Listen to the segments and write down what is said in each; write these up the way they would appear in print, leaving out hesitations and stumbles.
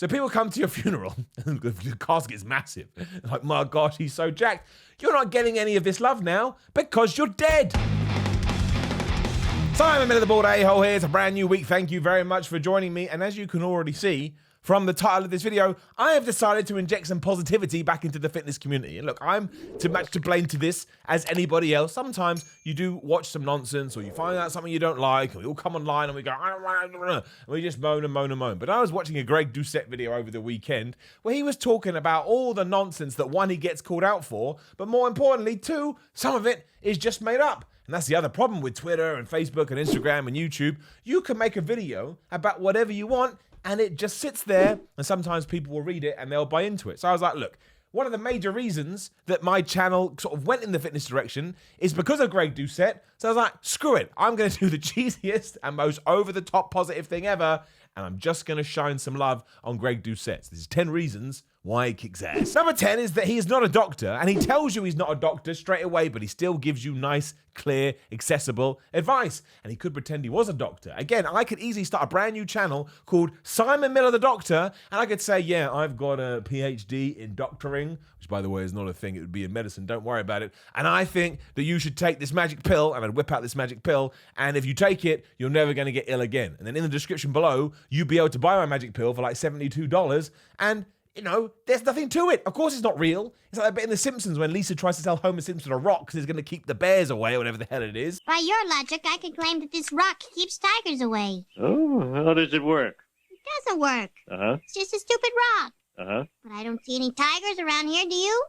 So people come to your funeral, and the casket's massive. Like, my gosh, he's so jacked. You're not getting any of this love now because you're dead. Simon Miller, the Bald A-hole here. It's a brand new week. Thank you very much for joining me. And as you can already see from the title of this video, I have decided to inject some positivity back into the fitness community. And look, I'm too much to blame to this as anybody else. Sometimes you do watch some nonsense or you find out something you don't like, and we all come online and we go, and we just moan and moan and moan. But I was watching a Greg Doucette video over the weekend where he was talking about all the nonsense that, one, he gets called out for, but more importantly, two, some of it is just made up. And that's the other problem with Twitter and Facebook and Instagram and YouTube. You can make a video about whatever you want and it just sits there, and sometimes people will read it and they'll buy into it. So I was like, look, one of the major reasons that my channel sort of went in the fitness direction is because of Greg Doucette. So I was like, screw it. I'm going to do the cheesiest and most over-the-top positive thing ever, and I'm just going to shine some love on Greg Doucette. So this is 10 reasons why he kicks ass. Number 10 is that he is not a doctor, and he tells you he's not a doctor straight away, but he still gives you nice, clear, accessible advice. And he could pretend he was a doctor. Again, I could easily start a brand new channel called Simon Miller the Doctor, and I could say, yeah, I've got a PhD in doctoring, which, by the way, is not a thing. It would be in medicine. Don't worry about it. And I think that you should take this magic pill, and I'd whip out this magic pill, and if you take it, you're never going to get ill again. And then in the description below, you'll be able to buy my magic pill for like $72, and you know, there's nothing to it. Of course it's not real. It's like that bit in The Simpsons when Lisa tries to sell Homer Simpson a rock because it's going to keep the bears away or whatever the hell it is. By your logic, I could claim that this rock keeps tigers away. Oh, how does it work? It doesn't work. Uh-huh. It's just a stupid rock. Uh-huh. But I don't see any tigers around here, do you?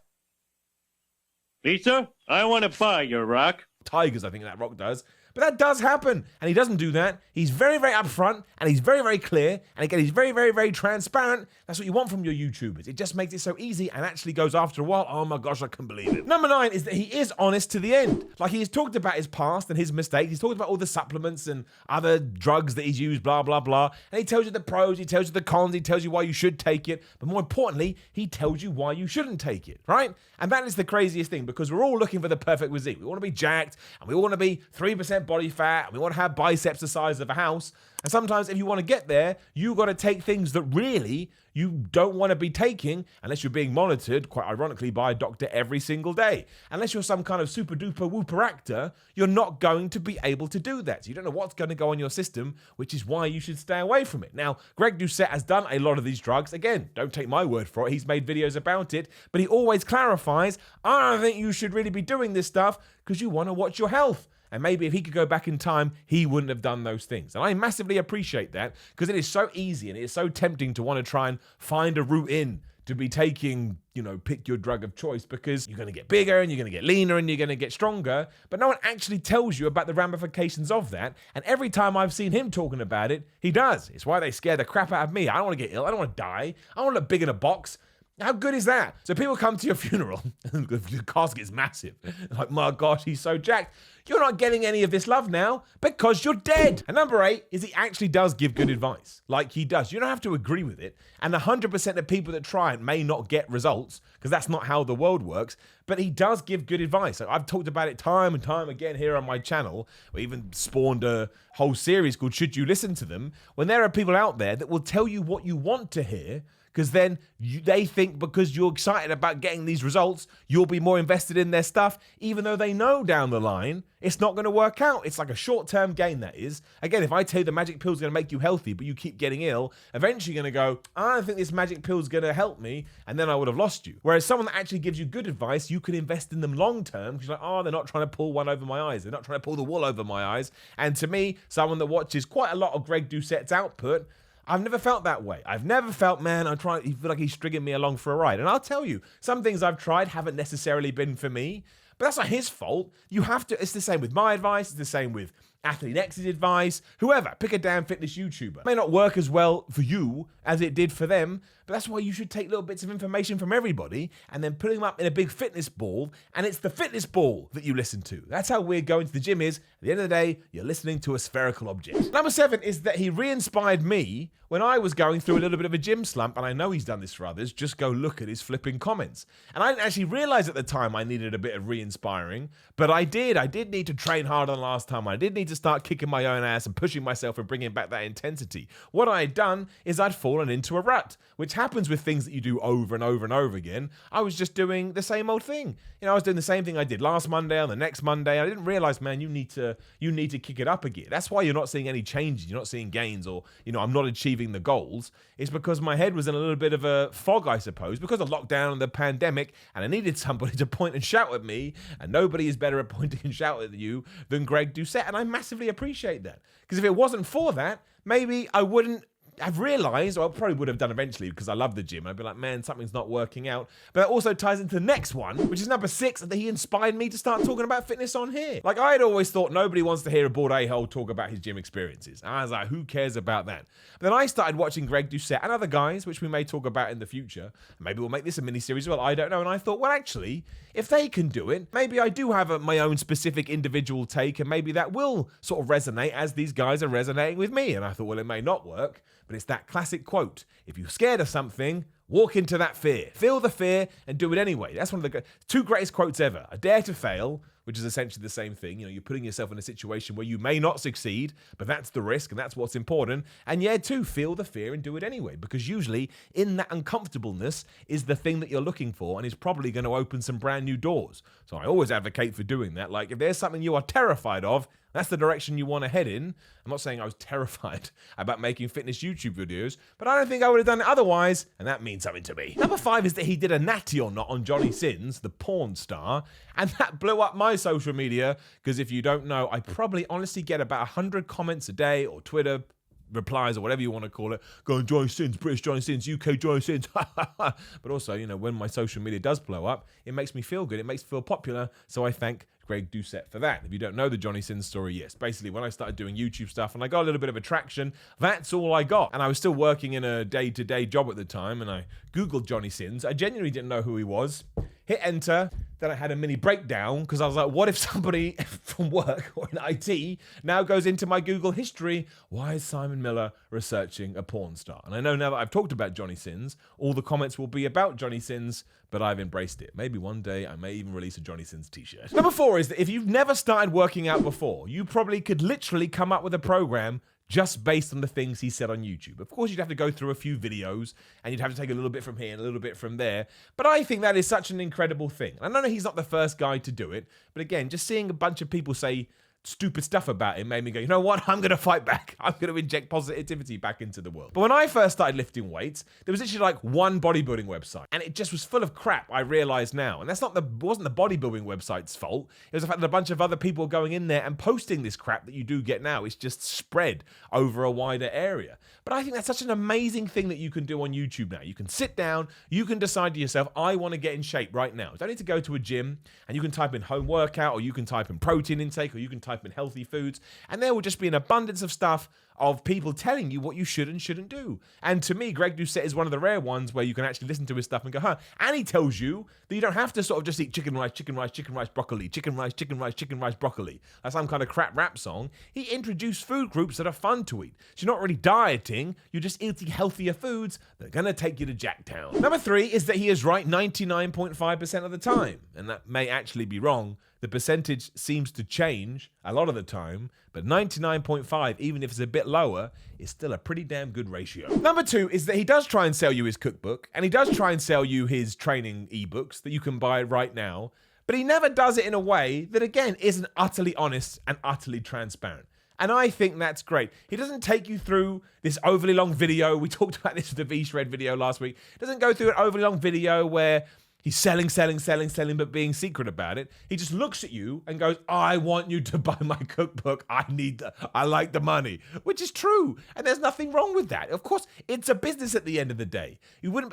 Lisa, I want to buy your rock. Tigers, I think that rock does. But that does happen, and he doesn't do that. He's very, very upfront, and he's very, very clear, and again, he's very, very, very transparent. That's what you want from your YouTubers. It just makes it so easy and actually goes after a while. Oh my gosh, I can't believe it. Number 9 is that he is honest to the end. Like, he's talked about his past and his mistakes. He's talked about all the supplements and other drugs that he's used, blah, blah, blah. And he tells you the pros, he tells you the cons, he tells you why you should take it. But more importantly, he tells you why you shouldn't take it, right? And that is the craziest thing, because we're all looking for the perfect physique. We want to be jacked, and we all want to be 3% body fat, and we want to have biceps the size of a house. And sometimes if you want to get there, you got to take things that really you don't want to be taking unless you're being monitored, quite ironically, by a doctor every single day. Unless you're some kind of super duper whooper actor, you're not going to be able to do that. So you don't know what's going to go on your system, which is why you should stay away from it. Now, Greg Doucette has done a lot of these drugs. Again, don't take my word for it. He's made videos about it, but he always clarifies, I don't think you should really be doing this stuff because you want to watch your health. And maybe if he could go back in time, he wouldn't have done those things. And I massively appreciate that, because it is so easy and it is so tempting to want to try and find a route in to be taking, you know, pick your drug of choice, because you're going to get bigger and you're going to get leaner and you're going to get stronger. But no one actually tells you about the ramifications of that. And every time I've seen him talking about it, he does. It's why they scare the crap out of me. I don't want to get ill. I don't want to die. I don't want to look big in a box. How good is that? So people come to your funeral, and the casket's massive. Like, my gosh, he's so jacked. You're not getting any of this love now because you're dead. And number 8 is he actually does give good advice. Like, he does. You don't have to agree with it. And 100% of people that try it may not get results, because that's not how the world works. But he does give good advice. So I've talked about it time and time again here on my channel. We even spawned a whole series called Should You Listen to Them? When there are people out there that will tell you what you want to hear, because then they think because you're excited about getting these results, you'll be more invested in their stuff, even though they know down the line it's not going to work out. It's like a short-term gain, that is. Again, if I tell you the magic pill's going to make you healthy, but you keep getting ill, eventually you're going to go, I don't think this magic pill's going to help me, and then I would have lost you. Whereas someone that actually gives you good advice, you can invest in them long-term, because you're like, oh, they're not trying to pull one over my eyes. They're not trying to pull the wool over my eyes. And to me, someone that watches quite a lot of Greg Doucette's output, I've never felt that way. I've never felt, man, I feel like he's stringing me along for a ride. And I'll tell you, some things I've tried haven't necessarily been for me, but that's not his fault. You have to, it's the same with my advice, it's the same with Athlete X's advice, whoever, pick a damn fitness YouTuber. It may not work as well for you as it did for them, But that's why you should take little bits of information from everybody and then put them up in a big fitness ball, and it's the fitness ball that you listen to. That's how weird going to the gym is. At the end of the day, you're listening to a spherical object. Number 7 is that he re-inspired me when I was going through a little bit of a gym slump, and I know he's done this for others. Just go look at his flipping comments. And I didn't actually realize at the time I needed a bit of re-inspiring, but I did. I did need to train harder than last time. I did need to start kicking my own ass and pushing myself and bringing back that intensity. What I had done is I'd fallen into a rut, which happens with things that you do over and over and over again. I was just doing the same old thing. You know, I was doing the same thing I did last Monday on the next Monday. I didn't realize, man, you need to kick it up again. That's why you're not seeing any changes. You're not seeing gains, or, I'm not achieving the goals. It's because my head was in a little bit of a fog, I suppose, because of lockdown and the pandemic, and I needed somebody to point and shout at me, and nobody is better at pointing and shouting at you than Greg Doucette, and I massively appreciate that. Because if it wasn't for that, maybe I wouldn't have realized, or I probably would have done eventually because I love the gym. I'd be like, man, something's not working out. But that also ties into the next one, which is number 6, that he inspired me to start talking about fitness on here. Like, I had always thought nobody wants to hear a bored a-hole talk about his gym experiences. And I was like, who cares about that? But then I started watching Greg Doucette and other guys, which we may talk about in the future. Maybe we'll make this a mini-series as well, I don't know. And I thought, well, actually, if they can do it, maybe I do have my own specific individual take, and maybe that will sort of resonate as these guys are resonating with me. And I thought, well, it may not work, but it's that classic quote. If you're scared of something, walk into that fear. Feel the fear and do it anyway. That's one of the 2 greatest quotes ever. A dare to fail, which is essentially the same thing. You're putting yourself in a situation where you may not succeed, but that's the risk and that's what's important. And yeah, too, feel the fear and do it anyway, because usually in that uncomfortableness is the thing that you're looking for and is probably going to open some brand new doors. So I always advocate for doing that. Like, if there's something you are terrified of, that's the direction you want to head in. I'm not saying I was terrified about making fitness YouTube videos, but I don't think I would have done it otherwise, and that means something to me. Number 5 is that he did a natty or not on Johnny Sins, the porn star, and that blew up my social media, because if you don't know, I probably honestly get about 100 comments a day, or Twitter replies, or whatever you want to call it, going, Johnny Sins, British Johnny Sins, UK Johnny Sins. But also, when my social media does blow up, it makes me feel good. It makes me feel popular. So I thank Greg Doucette for that. If you don't know the Johnny Sins story, yes. Basically, when I started doing YouTube stuff and I got a little bit of attraction, that's all I got. And I was still working in a day-to-day job at the time, and I Googled Johnny Sins. I genuinely didn't know who he was. Hit enter. Then I had a mini breakdown because I was like, what if somebody from work or in IT now goes into my Google history? Why is Simon Miller researching a porn star? And I know now that I've talked about Johnny Sins, all the comments will be about Johnny Sins, but I've embraced it. Maybe one day I may even release a Johnny Sins t-shirt. Number 4 is that if you've never started working out before, you probably could literally come up with a program just based on the things he said on YouTube. Of course, you'd have to go through a few videos, and you'd have to take a little bit from here and a little bit from there. But I think that is such an incredible thing. And I know he's not the first guy to do it, but again, just seeing a bunch of people say stupid stuff about him made me go, you know what? I'm going to fight back. I'm going to inject positivity back into the world. But when I first started lifting weights, there was literally like one bodybuilding website, and it just was full of crap, I realize now. And that's wasn't the bodybuilding website's fault. It was the fact that a bunch of other people going in there and posting this crap that you do get now. It's just spread over a wider area. But I think that's such an amazing thing that you can do on YouTube now. You can sit down, you can decide to yourself, I want to get in shape right now. You don't need to go to a gym, and you can type in home workout, or you can type in protein intake, or you can type in healthy foods, and there will just be an abundance of stuff of people telling you what you should and shouldn't do. And to me, Greg Doucette is one of the rare ones where you can actually listen to his stuff and go, huh. And he tells you that you don't have to sort of just eat chicken rice, broccoli, chicken rice, broccoli. Like some kind of crap rap song. He introduced food groups that are fun to eat. So you're not really dieting, you're just eating healthier foods that are going to take you to Jacktown. Number 3 is that he is right 99.5% of the time. And that may actually be wrong. The percentage seems to change a lot of the time, but 99.5, even if it's a bit lower, is still a pretty damn good ratio. Number 2 is that he does try and sell you his cookbook, and he does try and sell you his training ebooks that you can buy right now, but he never does it in a way that, again, isn't utterly honest and utterly transparent. And I think that's great. He doesn't take you through this overly long video. We talked about this with the V-Shred video last week. He doesn't go through an overly long video where He's selling, but being secret about it. He just looks at you and goes, I want you to buy my cookbook. I like the money, which is true. And there's nothing wrong with that. Of course, it's a business at the end of the day.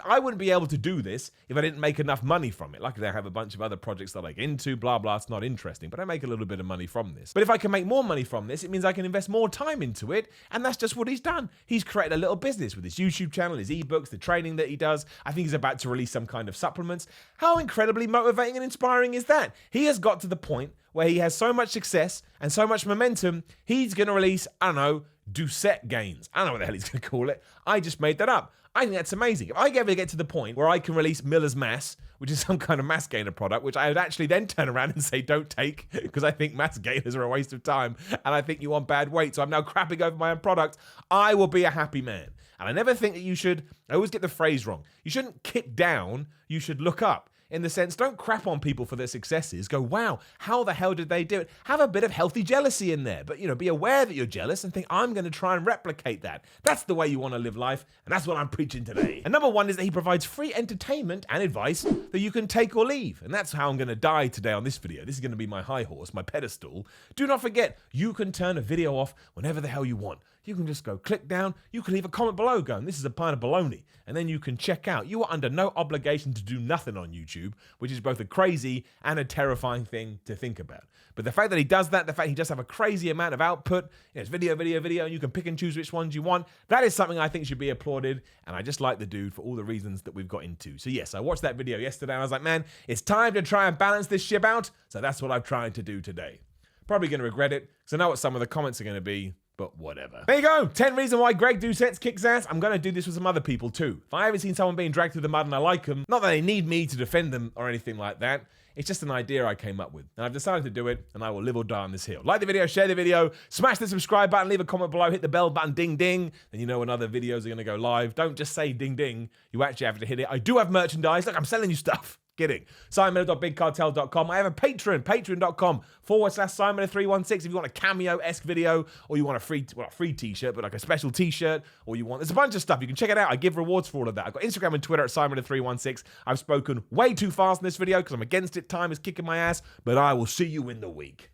I wouldn't be able to do this if I didn't make enough money from it. Luckily, I have a bunch of other projects that I get into, blah, blah. It's not interesting, but I make a little bit of money from this. But if I can make more money from this, it means I can invest more time into it. And that's just what he's done. He's created a little business with his YouTube channel, his ebooks, the training that he does. I think he's about to release some kind of supplements. How incredibly motivating and inspiring is that? He has got to the point where he has so much success and so much momentum, he's going to release, I don't know, Doucette gains. I don't know what the hell he's going to call it. I just made that up. I think that's amazing. If I ever get to the point where I can release Miller's Mass, which is some kind of mass gainer product, which I would actually then turn around and say don't take, because I think mass gainers are a waste of time, and I think you want bad weight, so I'm now crapping over my own product, I will be a happy man. And I never think that you should, I always get the phrase wrong, you shouldn't kick down, you should look up. In the sense, don't crap on people for their successes. Go, wow, how the hell did they do it? Have a bit of healthy jealousy in there. But, be aware that you're jealous and think, I'm going to try and replicate that. That's the way you want to live life. And that's what I'm preaching today. And number one is that he provides free entertainment and advice that you can take or leave. And that's how I'm going to die today on this video. This is going to be my high horse, my pedestal. Do not forget, you can turn a video off whenever the hell you want. You can just go click down. You can leave a comment below going, this is a pint of baloney. And then you can check out. You are under no obligation to do nothing on YouTube, which is both a crazy and a terrifying thing to think about. But the fact that he does that, the fact he just have a crazy amount of output, it's video, and you can pick and choose which ones you want, that is something I think should be applauded. And I just like the dude for all the reasons that we've got into. So yes, I watched that video yesterday and I was like, man, it's time to try and balance this ship out. So that's what I'm trying to do today. Probably going to regret it, because I know what some of the comments are going to be. But whatever. There you go. 10 reasons why Greg Doucette kicks ass. I'm going to do this with some other people too. If I ever seen someone being dragged through the mud and I like them, not that they need me to defend them or anything like that. It's just an idea I came up with. And I've decided to do it, and I will live or die on this hill. Like the video, share the video, smash the subscribe button, leave a comment below, hit the bell button, ding, ding. Then you know when other videos are going to go live. Don't just say ding, ding. You actually have to hit it. I do have merchandise. Look, I'm selling you stuff. Kidding. SimonMiller.BigCartel.com. I have a Patreon, patreon.com/SimonMiller316. If you want a cameo-esque video, or you want a free, well, not free t-shirt, but like a special t-shirt, or you want, there's a bunch of stuff. You can check it out. I give rewards for all of that. I've got Instagram and Twitter at SimonMiller316. I've spoken way too fast in this video because I'm against it. Time is kicking my ass, but I will see you in the week.